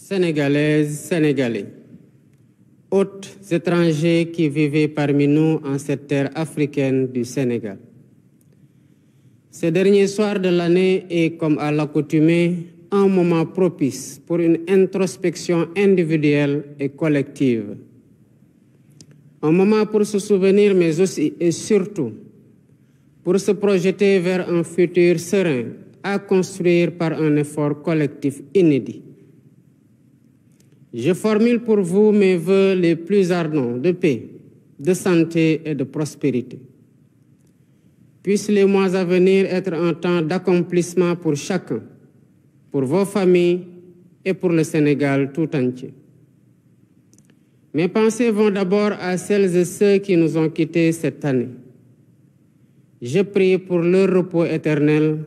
Sénégalaises, Sénégalais, hôtes étrangers qui vivaient parmi nous en cette terre africaine du Sénégal. Ce dernier soir de l'année est, comme à l'accoutumée, un moment propice pour une introspection individuelle et collective. Un moment pour se souvenir, mais aussi et surtout pour se projeter vers un futur serein à construire par un effort collectif inédit. Je formule pour vous mes vœux les plus ardents de paix, de santé et de prospérité. Puissent les mois à venir être un temps d'accomplissement pour chacun, pour vos familles et pour le Sénégal tout entier. Mes pensées vont d'abord à celles et ceux qui nous ont quittés cette année. Je prie pour leur repos éternel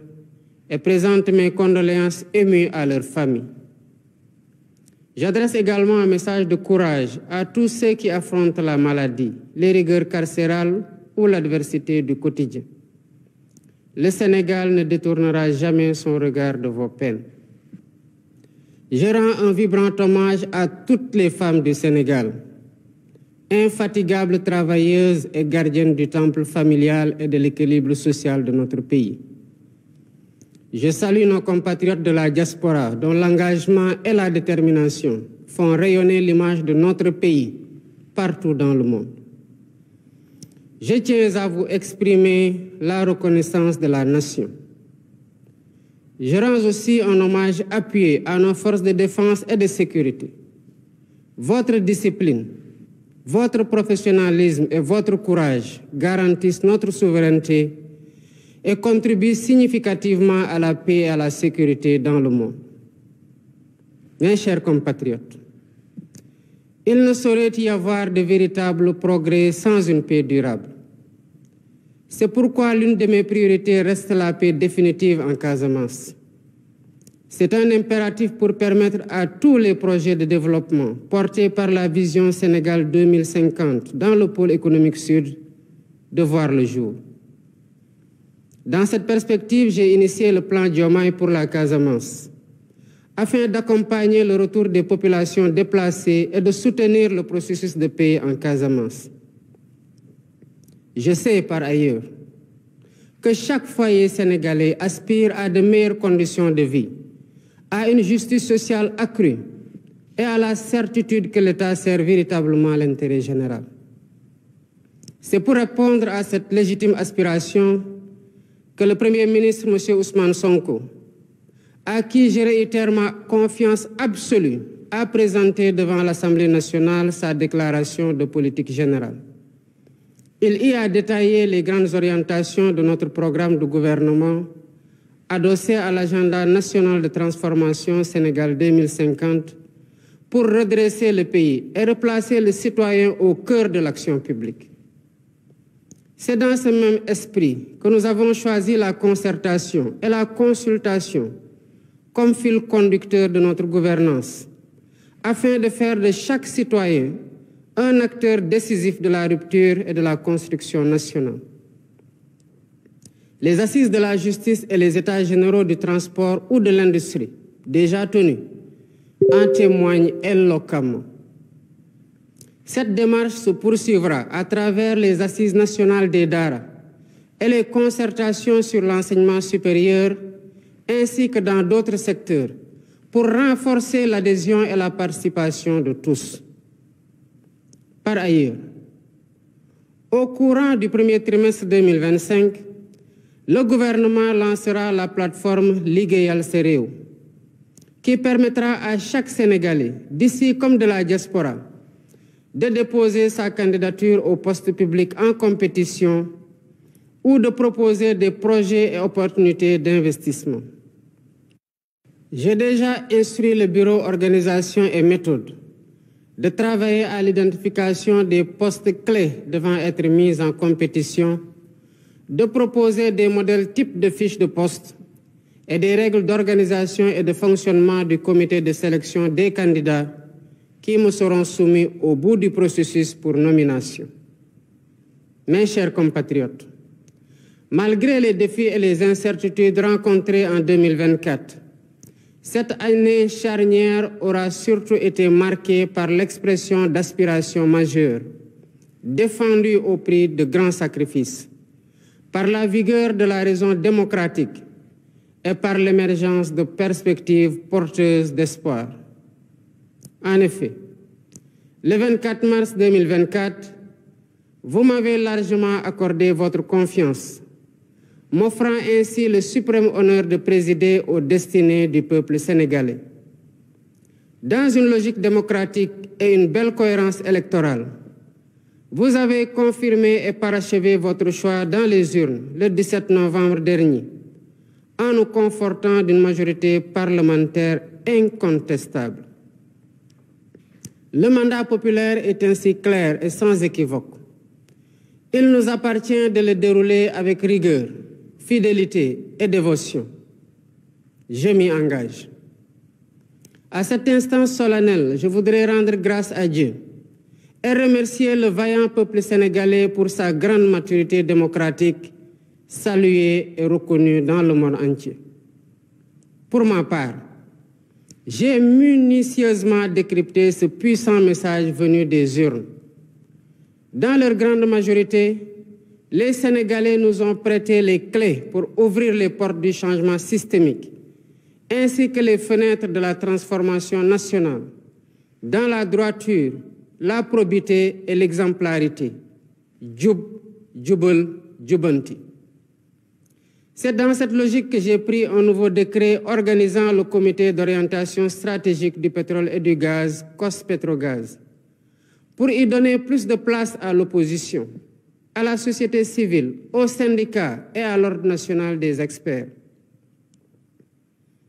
et présente mes condoléances émues à leurs familles. J'adresse également un message de courage à tous ceux qui affrontent la maladie, les rigueurs carcérales ou l'adversité du quotidien. Le Sénégal ne détournera jamais son regard de vos peines. Je rends un vibrant hommage à toutes les femmes du Sénégal, infatigables travailleuses et gardiennes du temple familial et de l'équilibre social de notre pays. Je salue nos compatriotes de la diaspora dont l'engagement et la détermination font rayonner l'image de notre pays partout dans le monde. Je tiens à vous exprimer la reconnaissance de la nation. Je rends aussi un hommage appuyé à nos forces de défense et de sécurité. Votre discipline, votre professionnalisme et votre courage garantissent notre souveraineté et contribuent significativement à la paix et à la sécurité dans le monde. Mes chers compatriotes, il ne saurait y avoir de véritable progrès sans une paix durable. C'est pourquoi l'une de mes priorités reste la paix définitive en Casamance. C'est un impératif pour permettre à tous les projets de développement portés par la vision Sénégal 2050 dans le pôle économique sud de voir le jour. Dans cette perspective, j'ai initié le plan Diomaye pour la Casamance, afin d'accompagner le retour des populations déplacées et de soutenir le processus de paix en Casamance. Je sais par ailleurs que chaque foyer sénégalais aspire à de meilleures conditions de vie, à une justice sociale accrue et à la certitude que l'État sert véritablement l'intérêt général. C'est pour répondre à cette légitime aspiration que le Premier ministre, M. Ousmane Sonko, à qui je réitère ma confiance absolue, a présenté devant l'Assemblée nationale sa déclaration de politique générale. Il y a détaillé les grandes orientations de notre programme de gouvernement adossé à l'agenda national de transformation Sénégal 2050 pour redresser le pays et replacer le citoyen au cœur de l'action publique. C'est dans ce même esprit que nous avons choisi la concertation et la consultation comme fil conducteur de notre gouvernance, afin de faire de chaque citoyen un acteur décisif de la rupture et de la construction nationale. Les assises de la justice et les états généraux du transport ou de l'industrie, déjà tenus, en témoignent éloquemment. Cette démarche se poursuivra à travers les assises nationales des DARA et les concertations sur l'enseignement supérieur, ainsi que dans d'autres secteurs, pour renforcer l'adhésion et la participation de tous. Par ailleurs, au courant du premier trimestre 2025, le gouvernement lancera la plateforme Liggéeyal Sa Réew, qui permettra à chaque Sénégalais, d'ici comme de la diaspora, de déposer sa candidature au poste public en compétition ou de proposer des projets et opportunités d'investissement. J'ai déjà instruit le bureau organisation et méthode de travailler à l'identification des postes clés devant être mis en compétition, de proposer des modèles types de fiches de poste et des règles d'organisation et de fonctionnement du comité de sélection des candidats qui me seront soumis au bout du processus pour nomination. Mes chers compatriotes, malgré les défis et les incertitudes rencontrés en 2024, Cette année charnière aura surtout été marquée par l'expression d'aspirations majeures, défendues au prix de grands sacrifices, par la vigueur de la raison démocratique et par l'émergence de perspectives porteuses d'espoir. En effet, le 24 mars 2024, vous m'avez largement accordé votre confiance, m'offrant ainsi le suprême honneur de présider aux destinées du peuple sénégalais. Dans une logique démocratique et une belle cohérence électorale, vous avez confirmé et parachevé votre choix dans les urnes le 17 novembre dernier, en nous confortant d'une majorité parlementaire incontestable. Le mandat populaire est ainsi clair et sans équivoque. Il nous appartient de le dérouler avec rigueur, fidélité et dévotion. Je m'y engage. À cet instant solennel, je voudrais rendre grâce à Dieu et remercier le vaillant peuple sénégalais pour sa grande maturité démocratique, saluée et reconnue dans le monde entier. Pour ma part, j'ai minutieusement décrypté ce puissant message venu des urnes. Dans leur grande majorité, les Sénégalais nous ont prêté les clés pour ouvrir les portes du changement systémique, ainsi que les fenêtres de la transformation nationale, dans la droiture, la probité et l'exemplarité. Djub, djubal, djubanti. C'est dans cette logique que j'ai pris un nouveau décret organisant le comité d'orientation stratégique du pétrole et du gaz, COS-Petrogaz, pour y donner plus de place à l'opposition, à la société civile, aux syndicats et à l'ordre national des experts.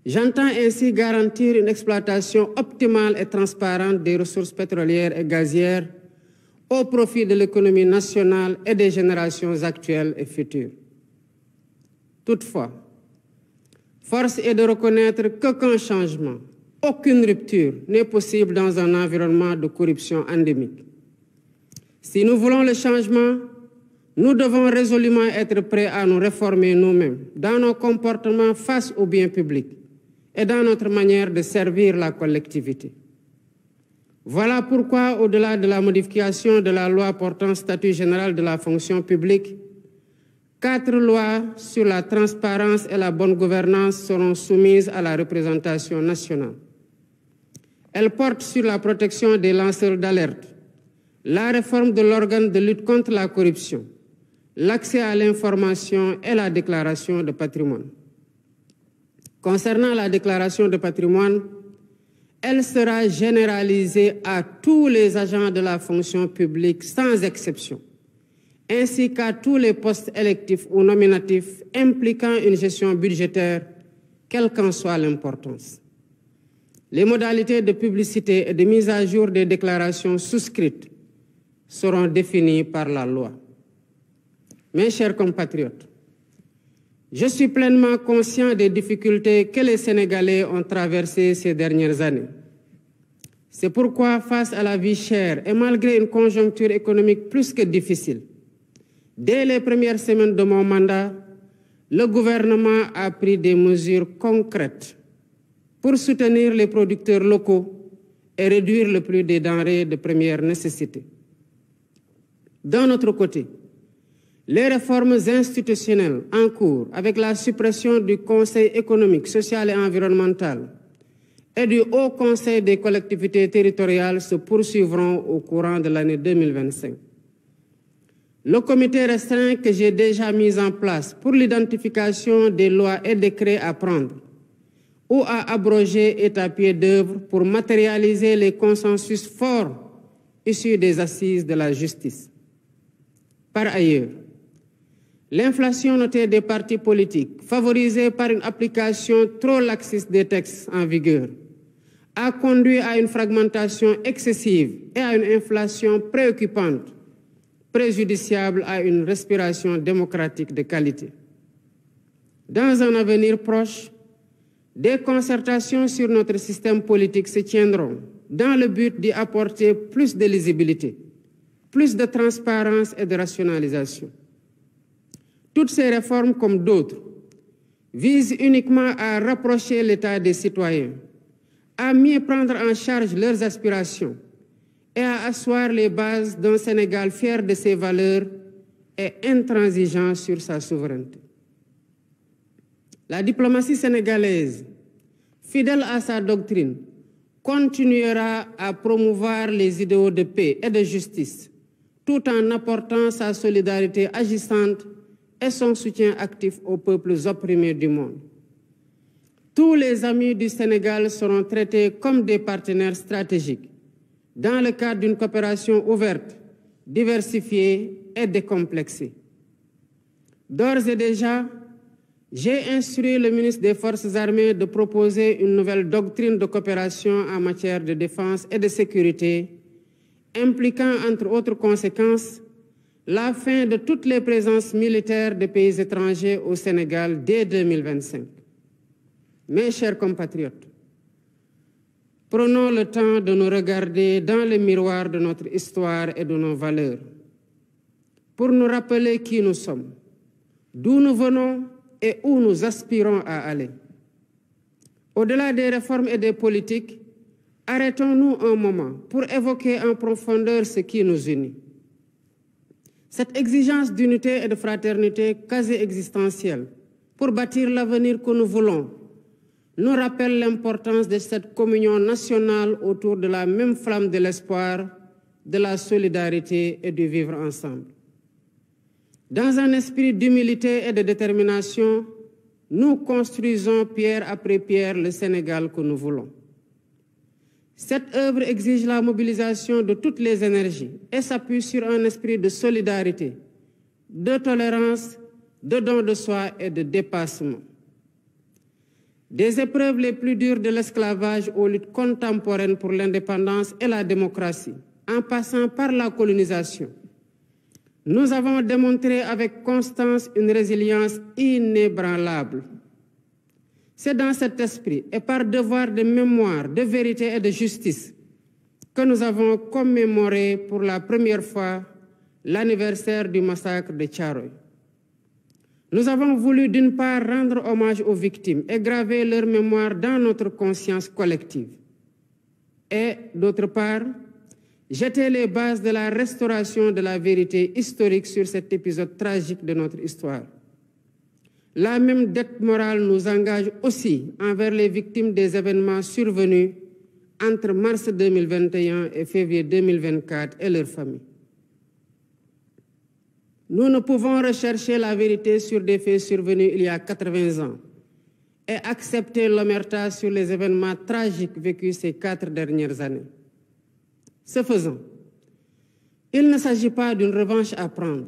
J'entends ainsi garantir une exploitation optimale et transparente des ressources pétrolières et gazières au profit de l'économie nationale et des générations actuelles et futures. Toutefois, force est de reconnaître qu'aucun changement, aucune rupture n'est possible dans un environnement de corruption endémique. Si nous voulons le changement, nous devons résolument être prêts à nous réformer nous-mêmes dans nos comportements face au bien public et dans notre manière de servir la collectivité. Voilà pourquoi, au-delà de la modification de la loi portant statut général de la fonction publique, 4 lois sur la transparence et la bonne gouvernance seront soumises à la représentation nationale. Elles portent sur la protection des lanceurs d'alerte, la réforme de l'organe de lutte contre la corruption, l'accès à l'information et la déclaration de patrimoine. Concernant la déclaration de patrimoine, elle sera généralisée à tous les agents de la fonction publique sans exception, ainsi qu'à tous les postes électifs ou nominatifs impliquant une gestion budgétaire, quelle qu'en soit l'importance. Les modalités de publicité et de mise à jour des déclarations souscrites seront définies par la loi. Mes chers compatriotes, je suis pleinement conscient des difficultés que les Sénégalais ont traversées ces dernières années. C'est pourquoi, face à la vie chère et malgré une conjoncture économique plus que difficile, dès les premières semaines de mon mandat, le gouvernement a pris des mesures concrètes pour soutenir les producteurs locaux et réduire le prix des denrées de première nécessité. D'un autre côté, les réformes institutionnelles en cours avec la suppression du Conseil économique, social et environnemental et du Haut Conseil des collectivités territoriales se poursuivront au courant de l'année 2025. Le comité restreint que j'ai déjà mis en place pour l'identification des lois et décrets à prendre ou à abroger est à pied d'œuvre pour matérialiser les consensus forts issus des assises de la justice. Par ailleurs, l'inflation notée des partis politiques, favorisée par une application trop laxiste des textes en vigueur, a conduit à une fragmentation excessive et à une inflation préoccupante, préjudiciable à une respiration démocratique de qualité. Dans un avenir proche, des concertations sur notre système politique se tiendront dans le but d'y apporter plus de lisibilité, plus de transparence et de rationalisation. Toutes ces réformes, comme d'autres, vise uniquement à rapprocher l'État des citoyens, à mieux prendre en charge leurs aspirations et à asseoir les bases d'un Sénégal fier de ses valeurs et intransigeant sur sa souveraineté. La diplomatie sénégalaise, fidèle à sa doctrine, continuera à promouvoir les idéaux de paix et de justice, tout en apportant sa solidarité agissante et son soutien actif aux peuples opprimés du monde. Tous les amis du Sénégal seront traités comme des partenaires stratégiques dans le cadre d'une coopération ouverte, diversifiée et décomplexée. D'ores et déjà, j'ai instruit le ministre des Forces armées de proposer une nouvelle doctrine de coopération en matière de défense et de sécurité, impliquant, entre autres conséquences, la fin de toutes les présences militaires de pays étrangers au Sénégal dès 2025. Mes chers compatriotes, prenons le temps de nous regarder dans le miroir de notre histoire et de nos valeurs, pour nous rappeler qui nous sommes, d'où nous venons et où nous aspirons à aller. Au-delà des réformes et des politiques, arrêtons-nous un moment pour évoquer en profondeur ce qui nous unit. Cette exigence d'unité et de fraternité quasi existentielle pour bâtir l'avenir que nous voulons nous rappelle l'importance de cette communion nationale autour de la même flamme de l'espoir, de la solidarité et du vivre ensemble. Dans un esprit d'humilité et de détermination, nous construisons pierre après pierre le Sénégal que nous voulons. Cette œuvre exige la mobilisation de toutes les énergies et s'appuie sur un esprit de solidarité, de tolérance, de don de soi et de dépassement. Des épreuves les plus dures de l'esclavage aux luttes contemporaines pour l'indépendance et la démocratie, en passant par la colonisation, nous avons démontré avec constance une résilience inébranlable. C'est dans cet esprit et par devoir de mémoire, de vérité et de justice que nous avons commémoré pour la première fois l'anniversaire du massacre de Thiaroye. Nous avons voulu d'une part rendre hommage aux victimes et graver leur mémoire dans notre conscience collective. Et d'autre part, jeter les bases de la restauration de la vérité historique sur cet épisode tragique de notre histoire. La même dette morale nous engage aussi envers les victimes des événements survenus entre mars 2021 et février 2024 et leurs familles. Nous ne pouvons rechercher la vérité sur des faits survenus il y a 80 ans et accepter l'omerta sur les événements tragiques vécus ces 4 dernières années. Ce faisant, il ne s'agit pas d'une revanche à prendre,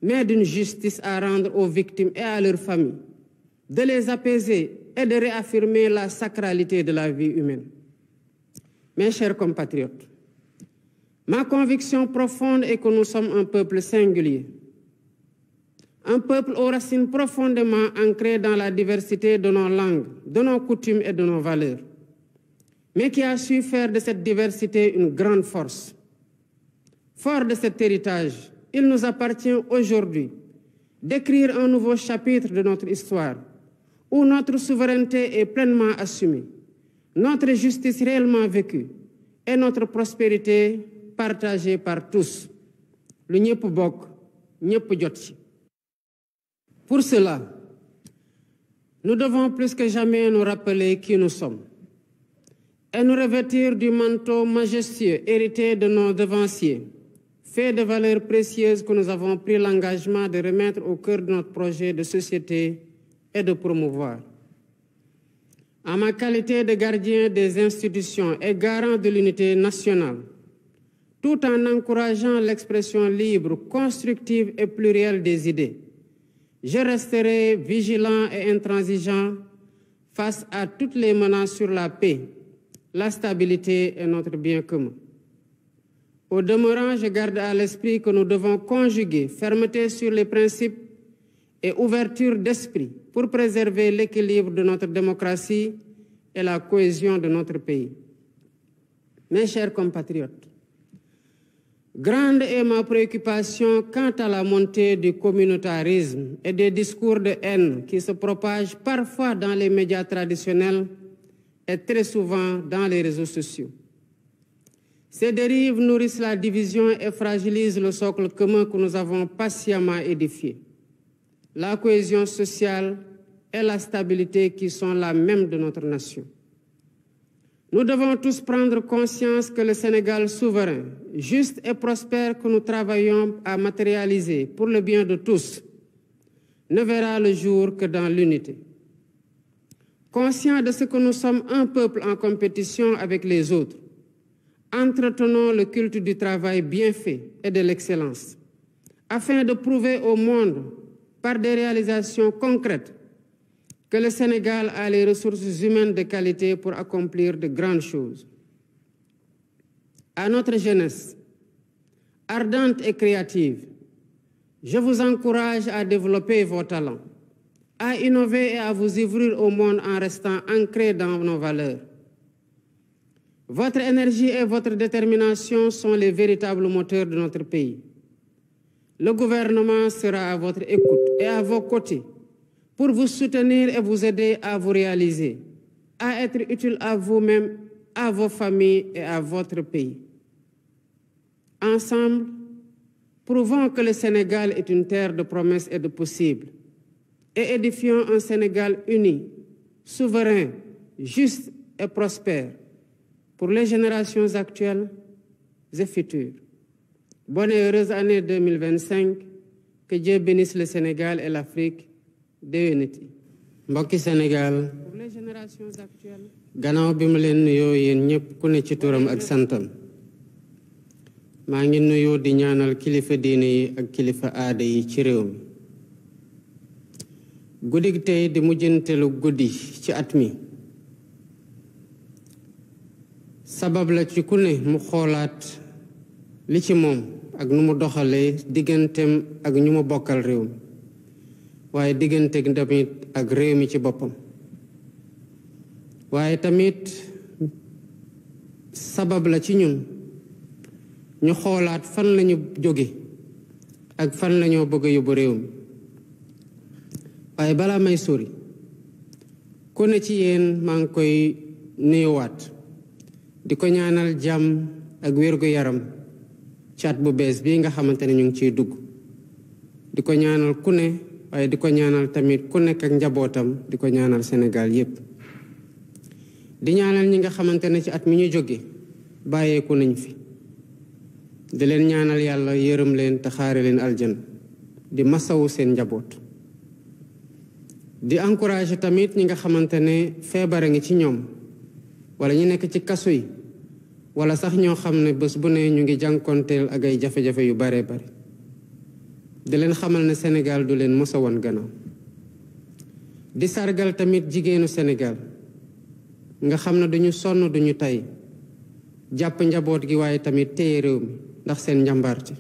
mais d'une justice à rendre aux victimes et à leurs familles, de les apaiser et de réaffirmer la sacralité de la vie humaine. Mes chers compatriotes, ma conviction profonde est que nous sommes un peuple singulier, un peuple aux racines profondément ancrées dans la diversité de nos langues, de nos coutumes et de nos valeurs, mais qui a su faire de cette diversité une grande force. Fort de cet héritage, il nous appartient aujourd'hui d'écrire un nouveau chapitre de notre histoire, où notre souveraineté est pleinement assumée, notre justice réellement vécue et notre prospérité partagée par tous. Lu ñëpp bokk, ñëpp jot ci. Pour cela, nous devons plus que jamais nous rappeler qui nous sommes et nous revêtir du manteau majestueux hérité de nos devanciers, fait de valeurs précieuses que nous avons pris l'engagement de remettre au cœur de notre projet de société et de promouvoir. En ma qualité de gardien des institutions et garant de l'unité nationale, tout en encourageant l'expression libre, constructive et plurielle des idées, je resterai vigilant et intransigeant face à toutes les menaces sur la paix, la stabilité et notre bien commun. Au demeurant, je garde à l'esprit que nous devons conjuguer fermeté sur les principes et ouverture d'esprit pour préserver l'équilibre de notre démocratie et la cohésion de notre pays. Mes chers compatriotes, Grande est ma préoccupation quant à la montée du communautarisme et des discours de haine qui se propagent parfois dans les médias traditionnels et très souvent dans les réseaux sociaux. Ces dérives nourrissent la division et fragilisent le socle commun que nous avons patiemment édifié, la cohésion sociale et la stabilité qui sont la même de notre nation. Nous devons tous prendre conscience que le Sénégal souverain, juste et prospère que nous travaillons à matérialiser pour le bien de tous, ne verra le jour que dans l'unité. Conscients de ce que nous sommes un peuple en compétition avec les autres, entretenons le culte du travail bien fait et de l'excellence, afin de prouver au monde, par des réalisations concrètes, que le Sénégal a les ressources humaines de qualité pour accomplir de grandes choses. À notre jeunesse, ardente et créative, je vous encourage à développer vos talents, à innover et à vous ouvrir au monde en restant ancrés dans nos valeurs. Votre énergie et votre détermination sont les véritables moteurs de notre pays. Le gouvernement sera à votre écoute et à vos côtés pour vous soutenir et vous aider à vous réaliser, à être utile à vous-même, à vos familles et à votre pays. Ensemble, prouvons que le Sénégal est une terre de promesses et de possibles, et édifions un Sénégal uni, souverain, juste et prospère pour les générations actuelles et futures. Bonne et heureuse année 2025, que Dieu bénisse le Sénégal et l'Afrique. déwénati mbokki Sénégal gannaaw bi ma leen nuyoo yéen ñëpp ku ne ci turam ak santam maa ngi nuyoo di ñaanal kilifa diine yi ak kilifa aada yi ci réew mi guddig tey di mujjantelu guddi ci at mi sabab la ci ku ne mu xoolaat li ci moom ak nu mu doxalee digganteem ak ñu mu bokkal réew mi waaye diggante tamit ak réew mi ci boppam waaye tamit sabab la ci ñun ñu xoolaat fan lañu jóge ak fan lañoo bëgg a yóbbu réew mi waaye balaa may sori ku ne ci yéen maa ngi koy nuyuwaat di ko ñaanal jàmm ak wérgu yaram ci at bu bees bii nga xamante ne ñu ngi ciy dugg di ko ñaanal ku ne waaye di ko ñaanal tamit ku nekk ak njabootam di ko ñaanal Sénégal yépp di ñaanal ñi nga xamante ne ci at mi ñu jóge bàyyeeku nañ fi di leen ñaanal yàlla yërëm leen te xaare leen aljana di masawu seen njaboot di encourager tamit ñi nga xamante ne feebara ngi ci ñoom wala ñu nekk ci kaso yi wala sax ñoo xam ne bés bu ne ñu ngi jànkonteel ak ay jafe-jafe yu bare bare di leen xamal ne Sénégal du leen mosa woon gannaaw di sargal tamit jigéenu Sénégal nga xam ne duñu sonn duñu tay jàpp njaboot gi waaye tamit téye réew mi ndax seen njàmbaarte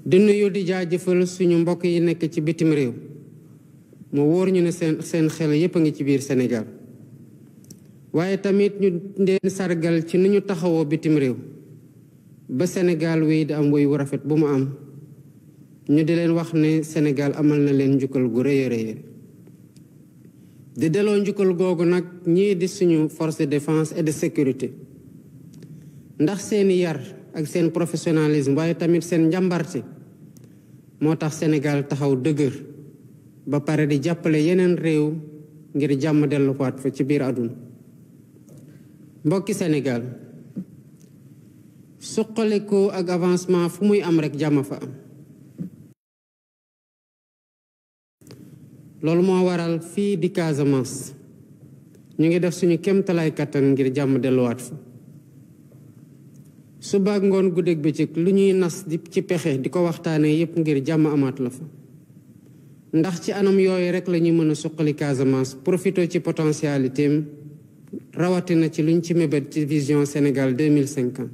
di nuyu di jaajëfal suñu mbokk yi nekk ci bitim réew mu wóor ñu ne seen xel yépp a ngi ci biir Sénégal waaye tamit ñu leen sargal ci ni ñu taxawoo bitim réew ba Sénégal wéy di am woy wu rafet bu mu am ñu di leen wax ne Sénégal amal na leen njukkal gu rëy a rëy di delloo njukkal googu nag ñii di suñu force de défense et de sécurité ndax seeni yar ak seen professionnalisme waaye tamit seen njàmbarte moo tax Sénégal taxaw dëgër ba pare di jàppale yeneen réew ngir jàmm delluwaat fa ci biir àdduna mbokki Sénégal suqaliku ak avancement fu muy am rek jàmm fa am loolu moo waral fii di Casamance ñu ngi def suñu kéemtalaay kattan ngir jàmm delluwaat fa suba ak ngoon guddeeg bëccëg lu ñuy nas di ci pexe di ko waxtaanee yépp ngir jàmm amaat la fa ndax ci anam yooyu rek la ñuy mën a suqali Casamance profité ci potentialité am rawatina ci luñ ci mébét ci vision Sénégal 2050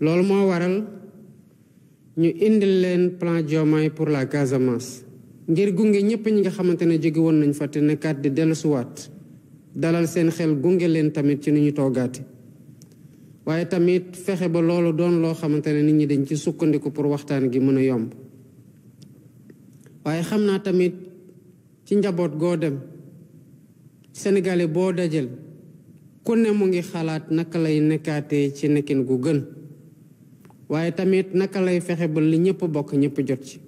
loolu moo waral ñu indil leen plan Diomaye pour la Casamance ngir gunge ñépp ñi nga xamante ne jóge woon nañ fa te nekkaat di dellusiwaat dalal seen xel gunge leen tamit ci ni ñu toogaate waaye tamit fexe ba loolu doon loo xamante ne nit ñi dañ ci sukkandiku pour waxtaan gi mën a yomb waaye xam naa tamit ci njaboot goo dem sénégalais boo dajal ku ne mu ngi xalaat naka lay nekkaatee ci nekkin gu gën waaye tamit naka lay fexe ba li ñëpp bokk ñëpp jot ci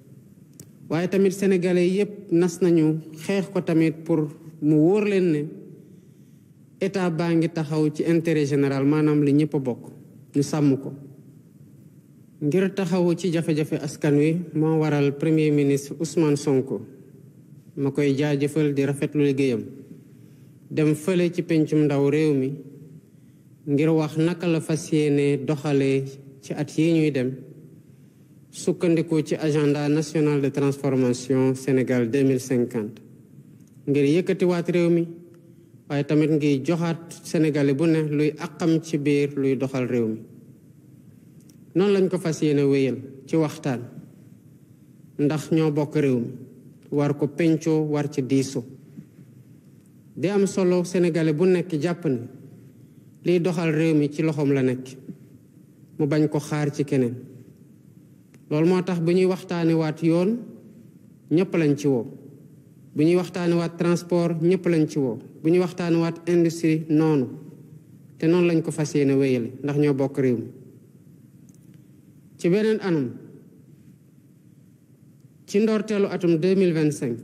waaye tamit sénégalais yépp nas nañu xeex ko tamit pour mu wóor leen ne état baa ngi taxaw ci intérêt général maanaam li ñëpp bokk ñu sàmm ko ngir taxawu ci jafe-jafe askan wi moo waral premier ministre Ousmane Sonko ma koy jaajëfal di rafetlu liggéeyam dem fële ci pencum ndaw réew mi ngir wax naka la fas yéene doxalee ci at yi ñuy dem sukkandiku ci agenda national de transformation Sénégal 2050 ngir yëkkatiwaat réew mi waaye tamit ngi joxaat sénégalais bu ne luy àqam ci biir luy doxal réew mi noonu lañ ko fas yéene wéyal ci waxtaan ndax ñoo bokk réew mi war ko pencoo war ci diiso di am solo sénégalais bu nekk jàpp ne liy doxal réew mi ci loxoom la nekk mu bañ ko xaar ci keneen loolu moo tax bu ñuy waxtaane waat yoon ñëpp lañ ci woo bu ñuy waxtaane waat transport ñëpp lañ ci woo bu ñuy waxtaane waat industrie noonu te noonu lañ ko fas yéene wéyale ndax ñoo bokk réew mi ci beneen anam ci ndorteelu atum 2025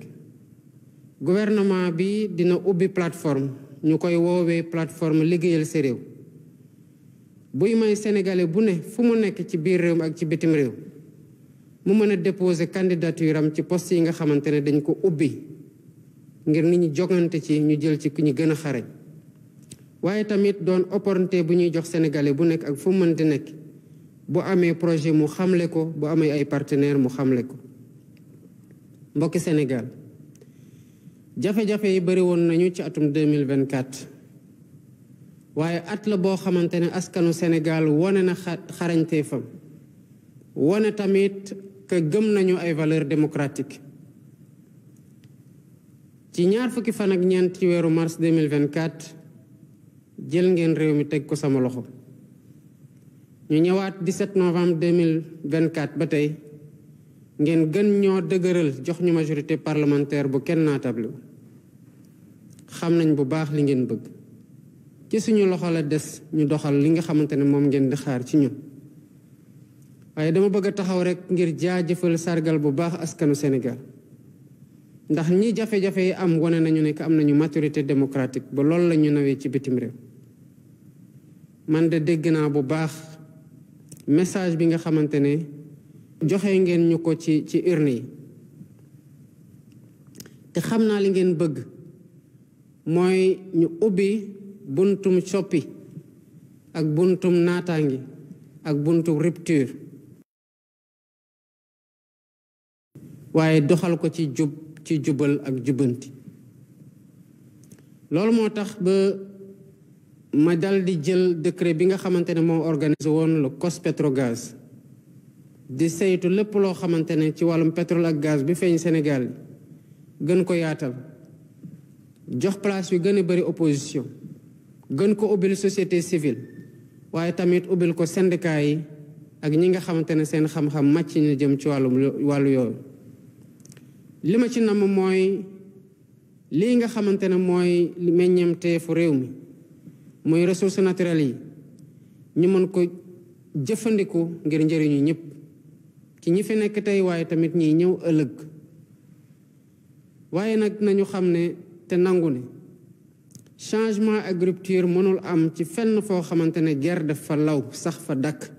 gouvernement bi dina ubbi plateforme ñu koy woowee plateforme liggéeyal sa réew buy may sénégalais bu ne fu mu nekk ci biir réew mi ak ci bitim réew mu mën a déposer candidature am ci poste yi nga xamante ne dañ ko ubbi ngir nit ñi jogante ci ñu jël ci ku ñu gën a xarañ waaye tamit doon opportunité bu ñuy jox sénégalais bu nekk ak fu mu mën di nekk bu amee projet mu xamle ko bu amee ay partenaires mu xamle ko mbokki Sénégal jafe-jafe yi bari woon nañu ci atum 2024 waaye at la boo xamante ne askanu Sénégal wone na xarañteefam wone tamit que gëm nañu ay valeurs démocratiques ci ñaar fukki fan ak ñeent ci weeru mars 2024 jël ngeen réew mi teg ko sama loxo ñu ñëwaat 17 novembre 2024 ba tey ngeen gën ñoo dëgëral jox ñu majorité parlementaire bu kenn naatable xam nañ bu baax li ngeen bëgg ci suñu loxo la des ñu doxal li nga xamante ne moom ngeen di xaar ci ñun waaye dama bëgg a taxaw rek ngir jaajëfal sargal bu baax askanu Sénégal ndax ñi jafe-jafe yi am wane nañu ne am nañu maturité démocratique ba loolu la ñu nawee ci bitim réew man de dégg naa bu baax message bi nga xamante ne joxe ngeen ñu ko ci urne yi te xam naa li ngeen bëgg mooy ñu ubbi buntum soppi ak buntum naataangi ak buntum rupture waaye doxal ko ci jubal ak jubanti loolu moo tax ba ma dal di jël décret bi nga xamante ne moo organisé woon le COS-Petrogaz di saytu lépp loo xamante ne ci wàllum pétrole ak gaz bi feeñ Sénégal gën ko yaatal jox place yu gën a bari opposition gën ko ubbil société civile waaye tamit ubbil ko syndicat yi ak ñi nga xamante ne seen xam-xam màcc ñu jëm ci wàllu yooyu li ma ci namm mooy lii nga xamante ne mooy meññeemteefu réew mi mooy ressources naturelles yi ñu mën ko jëfandiku ngir njëriñu ñëpp ci ñi fi nekk tey waaye tamit ñiy ñëw ëllëg waaye nag nañu xam ne te nangu ne changement ak rupture mënul am ci fenn foo xamante ne guerre def fa law sax fa dakk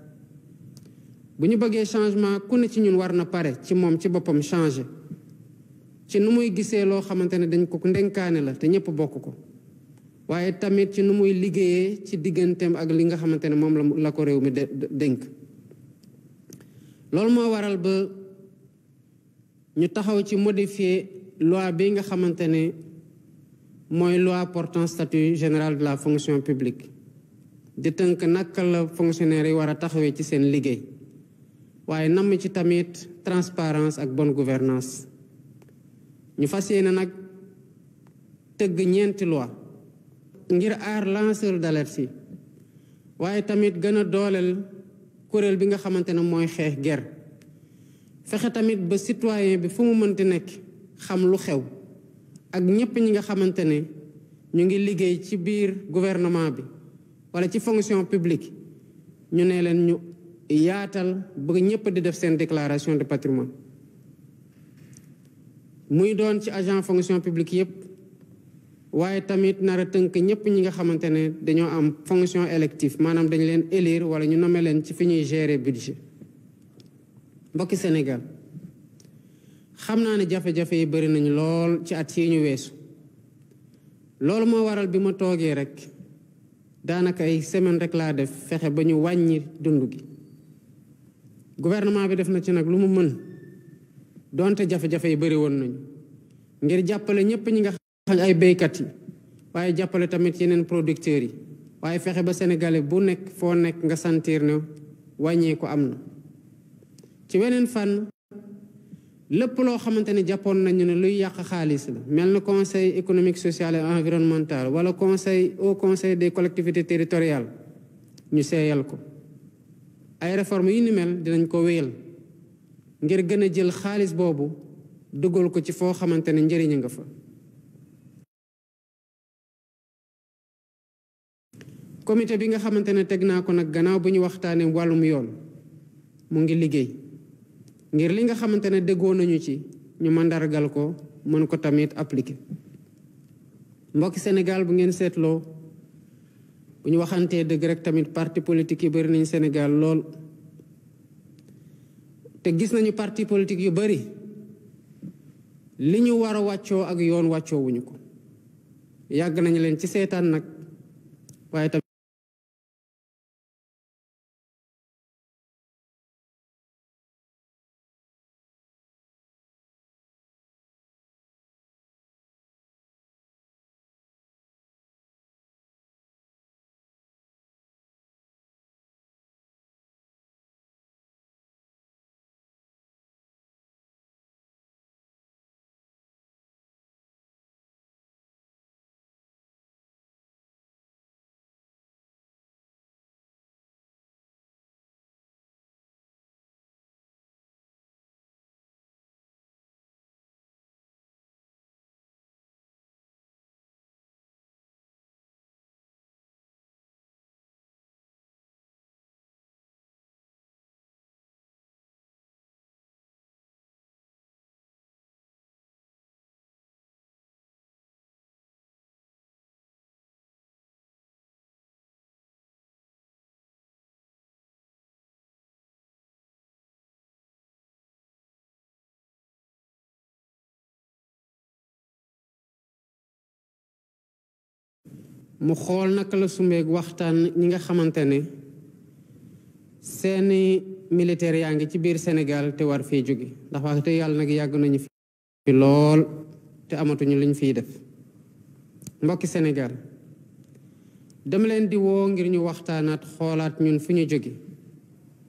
bu ñu bëggee changement ku ne ci ñun war na pare ci moom ci boppam changer ci nu muy gisee loo xamante ne dañ ko ndenkaane la te ñëpp bokk ko waaye tamit ci nu muy liggéeyee ci digganteem ak li nga xamante ne moom la ko réew mi dénk loolu moo waral ba ñu taxaw ci modifier loi bi nga xamante ne mooy loi portant statut général de la fonction publique di tënk naka la fonctionnaire yi war a taxawee ci seen liggéey waaye namm ci tamit transparence ak bonne gouvernance ñu fas yéene nag tëgg ñeenti loi ngir aar lanceur d'alerte yi waaye tamit gën a dooleel kuréel bi nga xamante ne mooy xeex guerre fexe tamit ba citoyen bi fu mu mënti nekk xam lu xew ak ñépp ñi nga xamante ne ñu ngi liggéey ci biir gouvernement bi wala ci fonction publique ñu ne leen ñu yaatal ba ñépp di def seen déclaration de patrimoine muy doon ci agent fonction publique yépp waaye tamit nar a tënk ñépp ñi nga xamante ne dañoo am fonction élective maanaam dañu leen élire wala ñu nommé leen ci fi ñuy gérer budget mbokki Sénégal xam naa ne jafe-jafe yi bari nañu lool ci at yi ñu weesu loolu moo waral bi ma toogee rek daanaka ay semaine rek laa def fexe ba ñu wàññi dund gi gouvernement bi def na ci nag lu mu mën donte jafe-jafe yi bari woon nañu ngir jàppale ñépp ñi nga xam ay béykat yi waaye jàppale tamit yeneen producteurs yi waaye fexe ba sénégalais bu nekk foo nekk nga sentir ne wàññee ko am na ci weneen fànn lépp loo xamante ne jàppoon nañu ne luy yàq xaalis la mel na conseil économique social et environnemental wala au conseil des collectivités territoriales ñu seeyal ko ay réformes yu ni mel dinañ ko wéyal ngir gën a jël xaalis boobu dugal ko ci foo xamante ne njëriñ nga fa comité bi nga xamante ne teg naa ko nag gannaaw bu ñu waxtaanee wàllum yoon mu ngi liggéey ngir li nga xamante ne déggoo nañu ci ñu mandargal ko mën ko tamit appliquer mbokki Sénégal bu ngeen seetloo bu ñu waxantee dëgg rek tamit parti politique yi bari nañ Sénégal lool te gis nañu parti politique yu bari li ñu war a wàccoo ak yoon wàccoo wuñu ko yàgg nañu leen ci seetaan nag waaye tamit mu xool naka la sumbeeg waxtaan ñi nga xamante ne seeni militaire yaa ngi ci biir Sénégal te war fee jóge ndax wax te yàlla nag yàgg nañu fi lool te amatuñu liñ fiy def mbokki Sénégal dama leen di woo ngir ñu waxtaanaat xoolaat ñun fu ñu jóge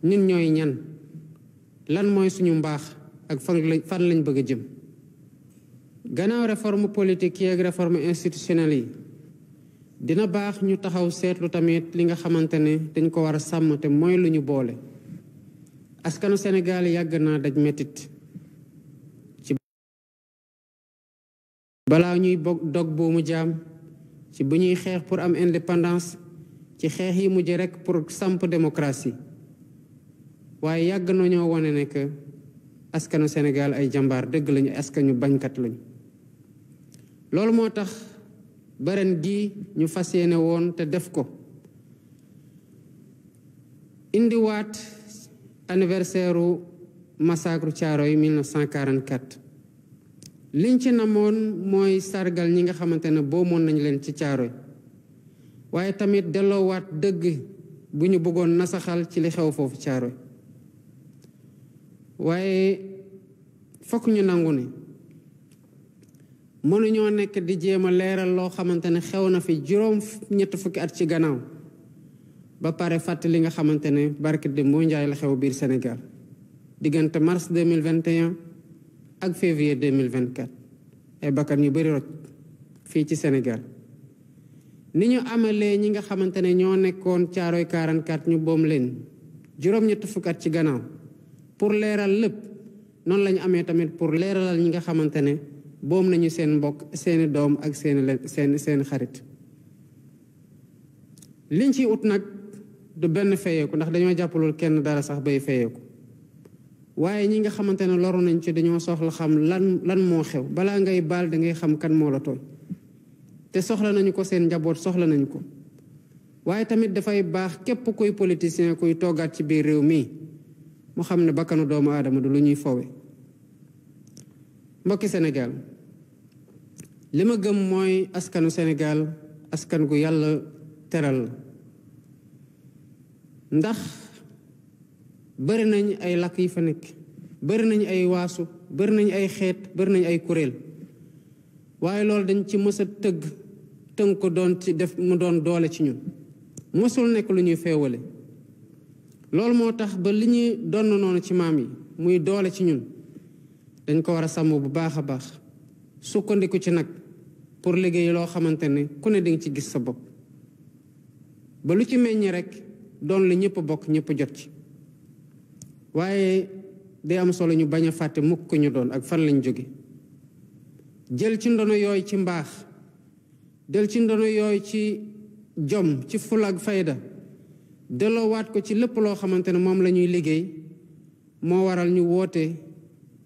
ñun ñooy ñan lan mooy suñu mbaax ak fan lañ bëgg a jëm gannaaw réforme politique yi ak réforme institutionnelle yi dina baax ñu taxaw seetlu tamit li nga xamante ne dañ ko war a sàmm te mooy lu ñu boole askanu Sénégal yàgg naa daj metit ci balaa ñuy dog buumu jaam ci bu ñuy xeex pour am indépendance ci xeex yi mujj rekk pour samp démocratie waaye yàgg nañoo wone ne que askanu Sénégal ay jàmbaar dëgg lañu askanu bañkat lañu loolu moo tax baren gi ñu fas yéene woon te def ko indiwaat anniversaire u massacre Thiaroye 1944 liñ ci namoon mooy sargal ñi nga xamante ne boomoon nañ leen ci Thiaroye waaye tamit delloowaat dëgg bu ñu bëggoon nasaxal ci li xew foofu Thiaroye waaye fokk ñu nangu ne mënuñoo nekk di jéem a leeral loo xamante ne xew na fi juróom ñett fukki at ci gannaaw ba pare fàtte li nga xamante ne barke de moo njaay la xew biir Sénégal diggante mars 2021 ak février 2024 ay bakkan yu bari rot fii ci Sénégal ni ñu amalee ñi nga xamante ne ñoo nekkoon Caaroy 44 ñu boom leen juróom-ñett fukk at ci gannaaw pour leeral lépp noonu lañu amee tamit pour leeralal ñi nga xamante ne boom nañu seen mbokk seeni doom ak seeni xarit liñ ci ut nag du benn feyeeku ndax dañoo jàppalul kenn dara sax bay feyeeku waaye ñi nga xamante ne loru nañ ci dañoo soxla xam lan moo xew balaa ngay baal da ngay xam kan moo la tooñ te soxla nañu ko seen njaboot soxla nañu ko waaye tamit dafay baax képp kuy politicien kuy toogaat ci biir réew mi mu xam ne bakkanu doomu aadama du lu ñuy fowe mbokki Sénégal li ma gëm mooy askanu Sénégal askan gu yàlla teral la ndax bëri nañ ay làkk yi fa nekk bëri nañ ay waasu bëri nañ ay xeet bëri nañ ay kuréel waaye loolu dañ ci mës a tënk ko doon ci def mu doon doole ci ñun mësul nekk lu ñuy feewale loolu moo tax ba li ñuy donn noonu ci maam yi muy doole ci ñun dañ ko war a sàmm bu baax a baax sukkandiku ci nag pour liggéey loo xamante ne ku ne dinga ci gis sa bopp ba lu ci meññi rek doon li ñëpp bokk ñëpp jot ci waaye day am solo ñu bañ a fàtte mukk ko ñu doon ak fan lañ jóge jël ci ndono yooyu ci mbaax jël ci ndono yooyu ci jom ci fula ak fayda delloowaat ko ci lépp loo xamante ne moom la ñuy liggéey moo waral ñu woote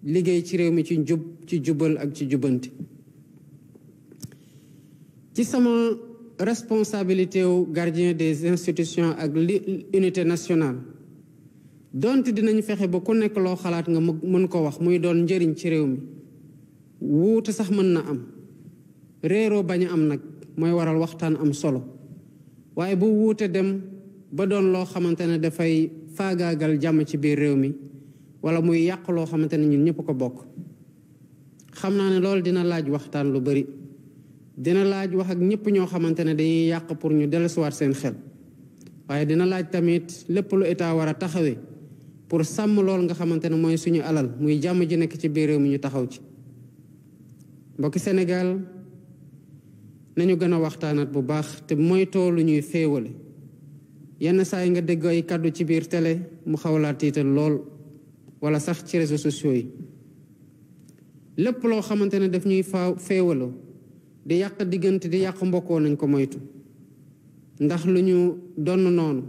liggéey ci réew mi ci njub ci jubal ak ci jubanti ci sama responsabilité wu gardien des institutions ak unité nationale donte dinañ fexe ba ku nekk loo xalaat nga mën ko wax muy doon njëriñ ci réew mi wuute sax mën na am réeroo bañ a am nag mooy waral waxtaan am solo waaye bu wuute dem ba doon loo xamante ne dafay faagaagal jàmm ci biir réew mi wala muy yàq loo xamante ne ñun ñëpp ko bokk xam naa ne loolu dina laaj waxtaan lu bari dina laaj wax ak ñëpp ñoo xamante ne dañuy yàq pour ñu dellusiwaat seen xel waaye dina laaj tamit lépp lu état war a taxawee pour sàmm lool nga xamante ne mooy suñu alal muy jàmm ji nekk ci biir réew mi ñu taxaw ci mbokki Sénégal nañu gën a waxtaanaat bu baax te moytoo lu ñuy féewale yenn saa yi nga dégg ay kàddu ci biir télé mu xawlaa tiital lool wala sax ci réseaux sociaux yi lépp loo xamante ne daf ñuy féewaloo di yàq diggante di yàq mbokkoo nañ ko moytu ndax lu ñu donn noonu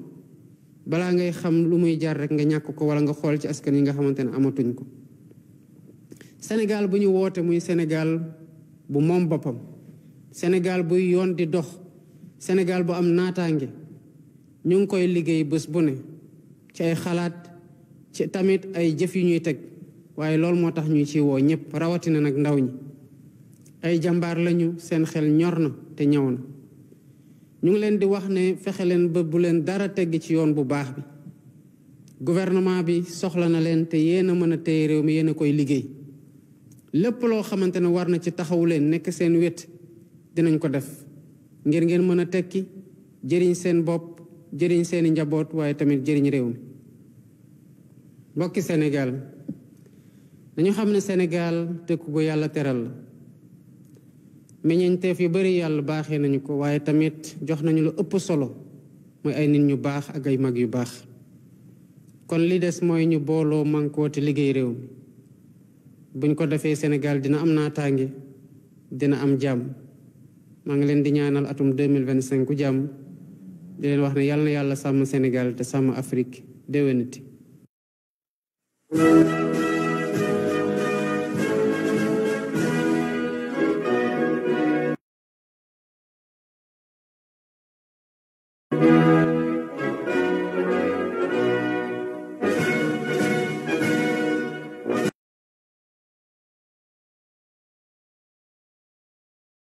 balaa ngay xam lu muy jar rek nga ñàkk ko wala nga xool ci askan yi nga xamante ne amatuñ ko Sénégal bu ñu woote muy Sénégal bu moom boppam Sénégal buy yoon di dox Sénégal bu am naataange ñu ngi koy liggéey bés bu ne ci ay xalaat ci tamit ay jëf yu ñuy teg waaye loolu moo tax ñuy ci woo ñëpp rawatina nag ndaw ñi ay jàmbaar lañu seen xel ñor na te ñëw na ñu ngi leen di wax ne fexe leen ba bu leen dara tegg ci yoon bu baax bi gouvernement bi soxla na leen te yéen a mën a téye réew mi yéen a koy liggéey lépp loo xamante ne war na ci taxawu leen nekk seen wet dinañ ko def ngir ngeen mën a tekki jëriñ seen bopp jëriñ seeni njaboot waaye tamit jëriñ réew mi mbokki Sénégal dañu xam ne Sénégal dëkk gu yàlla teral la meññeenteef yu bari yàlla baaxee nañu ko waaye tamit jox nañu lu ëpp solo mooy ay nit ñu baax ak ay mag yu baax kon li des mooy ñu booloo mànkoo te liggéey réew mi buñ ko defee Sénégal dina am naataange dina am jàmm maa ngi leen di ñaanal atum 2025 jàmm di leen wax ne yàlla na yàlla sàmm Sénégal te sàmm Afrique déwénati